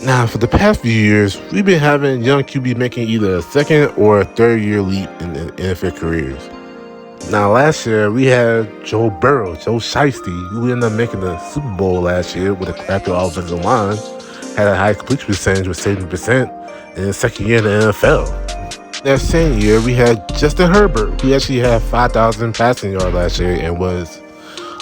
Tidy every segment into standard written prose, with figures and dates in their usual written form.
Now, for the past few years, we've been having young QB making either a second or a third year leap in the NFL careers. Now, last year, we had Joe Burrow, Joe Shiesty, who ended up making the Super Bowl last year with a crappy offensive line, had a high completion percentage with 70% in his second year in the NFL. That same year, we had Justin Herbert, who actually had 5,000 passing yards last year and was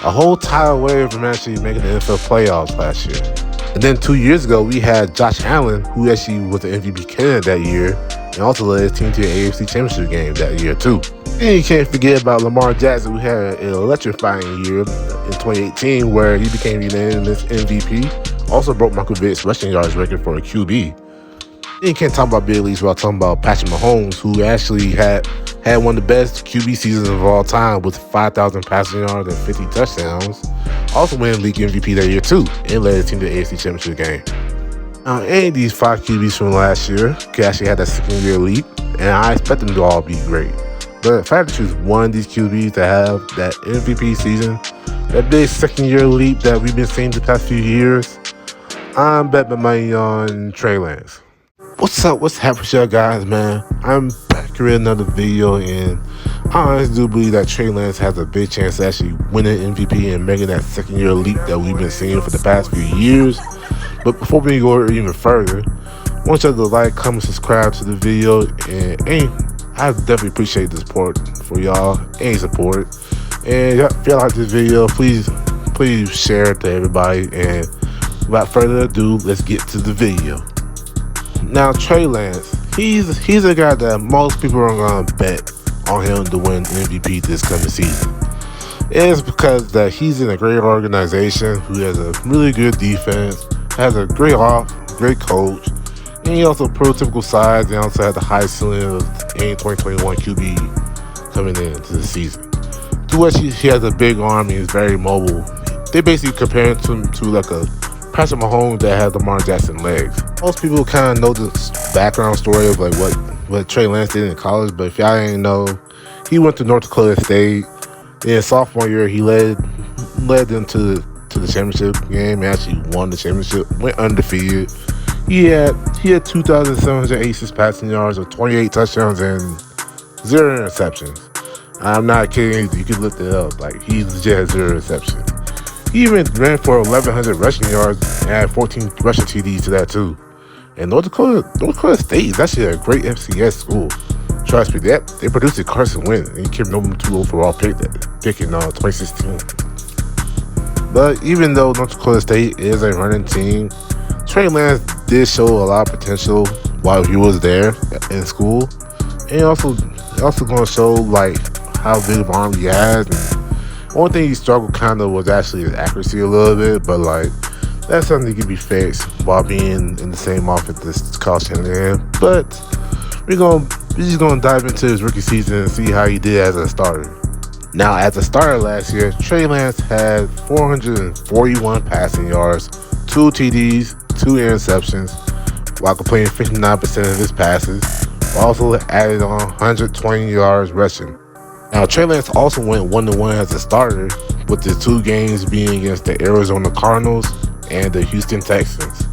a whole tie away from actually making the NFL playoffs last year. And then 2 years ago, we had Josh Allen, who actually was the MVP candidate that year, and also led his team to the AFC Championship game that year too. And you can't forget about Lamar Jackson, who had an electrifying year in 2018 where he became unanimous MVP. Also broke Michael Vick's rushing yards record for a QB. And you can't talk about big leagues without talking about Patrick Mahomes, who actually had one of the best QB seasons of all time with 5,000 passing yards and 50 touchdowns. Also winning league MVP that year too, and led his team to the AFC Championship game. Now, any of these 5 QBs from last year could actually have that second year leap, and I expect them to all be great. But if I had to choose one of these QBs to have that MVP season, that big second year leap that we've been seeing the past few years, I'm betting my money on Trey Lance. What's up? What's happening with y'all guys, man? I'm back here with another video, and I honestly do believe that Trey Lance has a big chance to actually winning MVP and making that second year leap that we've been seeing for the past few years. But before we go even further, I want y'all to like, comment, subscribe to the video, and I definitely appreciate the support for y'all, any support. And if y'all like this video, please share it to everybody. And without further ado, let's get to the video. Now, Trey Lance, he's a guy that most people are gonna bet on him to win MVP this coming season. It's because that he's in a great organization who has a really good defense, has a great coach, and he also prototypical size and also has the high ceiling of any 2021 QB coming into the season. To which he has a big arm and he's very mobile. They basically compare him to like a Patrick Mahomes that has Lamar Jackson legs. Most people kind of know the background story of like what Trey Lance did in college, but if y'all ain't know, he went to North Dakota State. In sophomore year, he led them to the championship game and actually won the championship. Went undefeated. He had 2,786 passing yards with 28 touchdowns and 0 interceptions. I'm not kidding. You can look it up. Like, he legit had 0 interceptions. He even ran for 1,100 rushing yards and had 14 rushing TDs to that too. And North Dakota State is actually a great FCS school. Trust me, they produced Carson Wentz, and he came number 2 overall pick in 2016. But even though North Dakota State is a running team, Trey Lance did show a lot of potential while he was there in school, and also going to show like how big of an arm he has. And one thing he struggled kind of was actually his accuracy a little bit, but like that's something that can be fixed while being in the same offense as Kyle Shanahan. But we're just gonna dive into his rookie season and see how he did as a starter. Now, as a starter last year, Trey Lance had 441 passing yards, 2 TDs, 2 interceptions, while completing 59% of his passes, while also added on 120 yards rushing. Now, Trey Lance also went 1-1 as a starter, with his 2 games being against the Arizona Cardinals and the Houston Texans.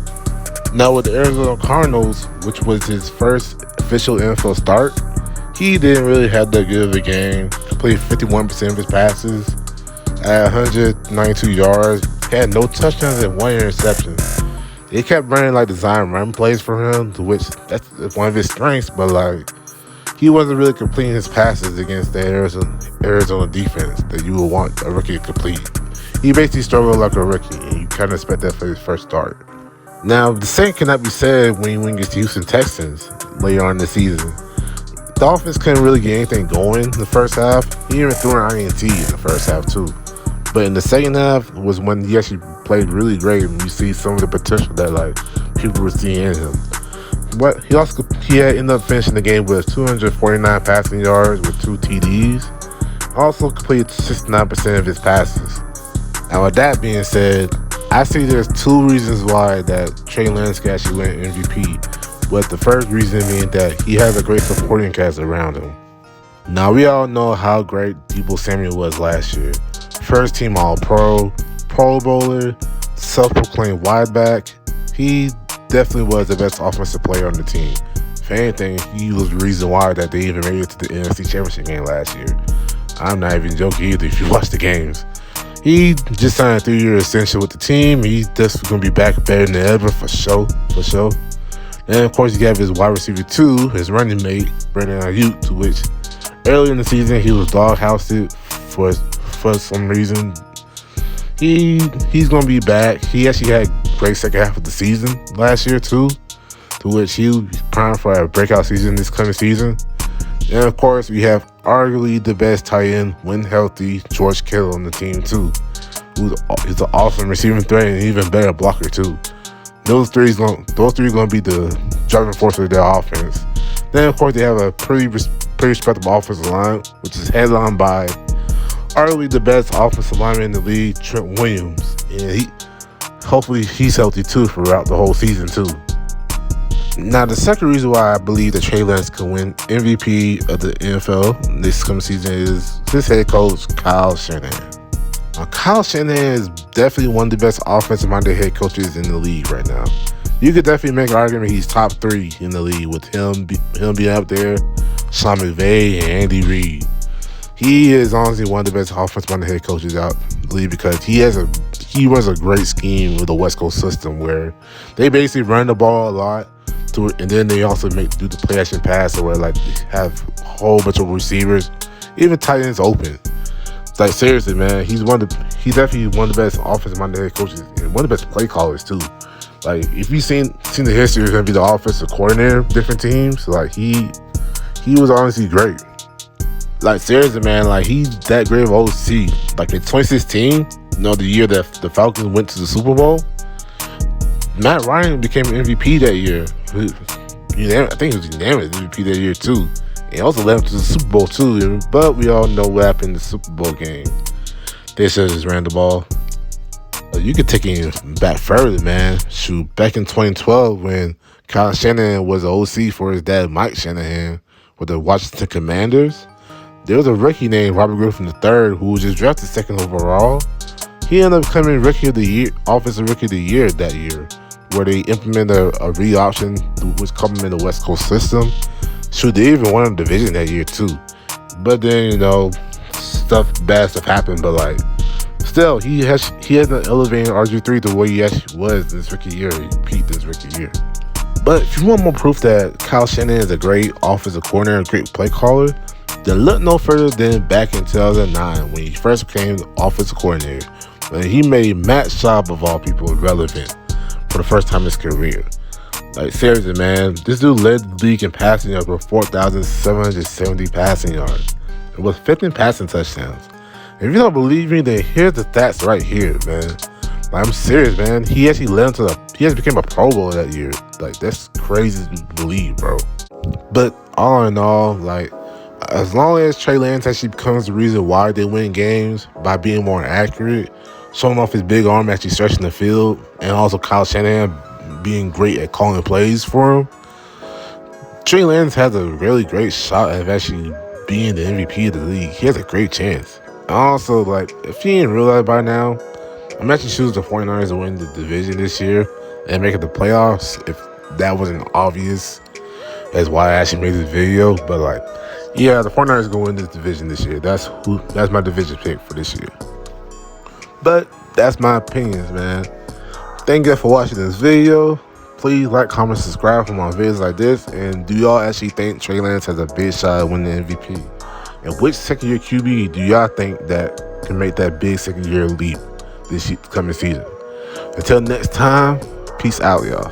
Now, with the Arizona Cardinals, which was his first official NFL start, he didn't really have that good of a game. Completed 51% of his passes, at 192 yards, had no touchdowns and 1 interception. They kept running like design run plays for him, to which that's one of his strengths, but like he wasn't really completing his passes against the Arizona defense that you would want a rookie to complete. He basically struggled like a rookie, and you kind of expect that for his first start. Now, the same cannot be said when he went against the Houston Texans later on in the season. The offense couldn't really get anything going in the first half. He even threw an INT in the first half too. But in the second half was when he actually played really great, and you see some of the potential that like people were seeing in him. But he had ended up finishing the game with 249 passing yards with 2 TDs. Also completed 69% of his passes. Now, with that being said, I see there's 2 reasons why that Trey Lance can actually win MVP. With the first reason being that he has a great supporting cast around him. Now, we all know how great Deebo Samuel was last year. First team All-Pro, Pro Bowler, self-proclaimed wide back. He definitely was the best offensive player on the team. If anything, he was the reason why that they even made it to the NFC Championship game last year. I'm not even joking either if you watch the games. He just signed a 3-year extension with the team. He's just going to be back better than ever for sure. And, of course, you have his wide receiver 2, his running mate, Brandon Ayuk, to which early in the season he was doghoused for some reason. He's going to be back. He actually had a great second half of the season last year, too, to which he was primed for a breakout season this coming season. And, of course, we have arguably the best tight end when healthy, George Kittle on the team, too. He's an awesome receiving threat and even better blocker, too. Those three are going to be the driving force of their offense. Then, of course, they have a pretty respectable offensive line, which is headlined by arguably the best offensive lineman in the league, Trent Williams. And hopefully he's healthy, too, throughout the whole season, too. Now, the second reason why I believe that Trey Lance can win MVP of the NFL this coming season is his head coach, Kyle Shanahan. Kyle Shanahan is definitely one of the best offensive-minded head coaches in the league right now. You could definitely make an argument he's top 3 in the league with him being up there, Sean McVay, and Andy Reid. He is honestly one of the best offensive-minded head coaches out in the league because he runs a great scheme with the West Coast system where they basically run the ball a lot, and then they also do the play action pass where like they have a whole bunch of receivers, even tight ends open. Like seriously, man, he's definitely one of the best offensive-minded head coaches and one of the best play callers too. Like if you've seen the history, he's gonna be the offensive coordinator of different teams. Like he was honestly great. Like seriously, man, like he's that great of OC. Like in 2016, the year that the Falcons went to the Super Bowl, Matt Ryan became MVP that year. I think he was unanimous MVP that year too. And also led him to the Super Bowl too. But we all know what happened in the Super Bowl game. They should have just ran the ball. You could take it back further, man. Shoot, back in 2012 when Kyle Shanahan was the OC for his dad, Mike Shanahan, with the Washington Commanders, there was a rookie named Robert Griffin III who was just drafted 2nd overall. He ended up becoming Rookie of the Year, Offensive Rookie of the Year that year, where they implemented a read option which coming in the West Coast system. Shoot, they even won a division that year too. But then, bad stuff happened. But like, still, he hasn't elevated RG3 to where he actually was this rookie year. He peaked this rookie year. But if you want more proof that Kyle Shanahan is a great offensive coordinator and great play caller, then look no further than back in 2009 when he first became the offensive coordinator, when he made Matt Schaub of all people relevant for the first time in his career. Like seriously, man, this dude led the league in passing yards with 4,770 passing yards and with 15 passing touchdowns. If you don't believe me, then here's the stats right here, man. Like, I'm serious, man. He actually became a Pro Bowl that year. Like that's crazy to believe, bro. But all in all, like as long as Trey Lance actually becomes the reason why they win games by being more accurate, showing off his big arm actually stretching the field, and also Kyle Shanahan being great at calling plays for him, Trey Lance has a really great shot at actually being the MVP of the league. He has a great chance. And also, like, if you didn't realize by now, I'm actually choosing the 49ers to win the division this year and make it the playoffs if that wasn't obvious as why I actually made this video. But like, yeah, the 49ers are going to win this division this year. That's my division pick for this year. But that's my opinions, man. Thank you for watching this video. Please like, comment, subscribe for more videos like this. And do y'all actually think Trey Lance has a big shot at winning the MVP? And which second-year QB do y'all think that can make that big second-year leap this coming season? Until next time, peace out, y'all.